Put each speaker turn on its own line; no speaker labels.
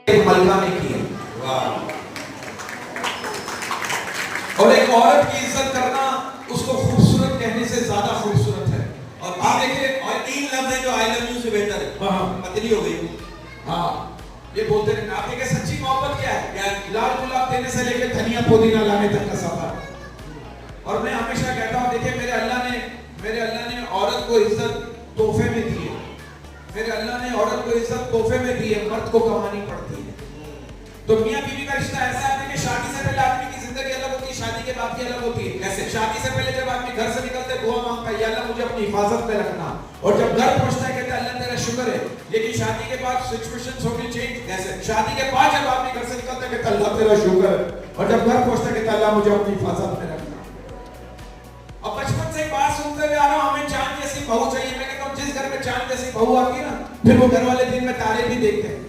ایک ملکہ نے کی ہے. اور ایک عورت کی عزت کرنا اس کو خوبصورت کہنے سے زیادہ خوبصورت ہے. اور آپ دیکھیں اور 3 لفظ ہیں جو آئی لو یو سے بہتر ہے. پتلی ہو گئی. ہاں یہ بولتے ہیں. آپ دیکھیں سچی محبت کیا ہے؟ لال گلاب دینے سے لے کے دھنیا پودینہ لانے تک کا سفر. اور میں ہمیشہ کہتا ہوں دیکھیں میرے اللہ نے عورت کو عزت تحفے میں دی ہے. میرے اللہ نے عورت کو عزت تحفے میں دی ہے. مرد کو کمانی پڑتی ہے. تو میاں بیوی کا رشتہ ایسا ہے کہ شادی سے پہلے آدمی کی زندگی الگ ہوتی ہے, شادی کے بعد کی الگ ہوتی ہے. کیسے؟ شادی سے پہلے جب آدمی گھر سے نکلتے دعا مانگتا ہے یا اللہ مجھے اپنی حفاظت میں رکھنا, اور جب گھر پہنچتا ہے کہتا ہے اللہ تیرا شکر ہے. لیکن شادی کے بعد سچویشنز ہو گئی چینج. کیسے؟ شادی کے بعد جب آدمی گھر سے نکلتا ہے کہتا ہے اللہ تیرا شکر ہے, اور جب گھر پہنچتا ہے کہتا ہے اللہ مجھے اپنی حفاظت میں رکھنا. اب بچپن سے ایک بات سنتے ہوئے آ رہا ہوں, ہمیں چاند جیسی بہو چاہیے. میں کہتا ہوں جس گھر میں چاند جیسی بہو آتی ہے نا, پھر وہ گھر والے دن میں تارے بھی دیکھتے ہیں.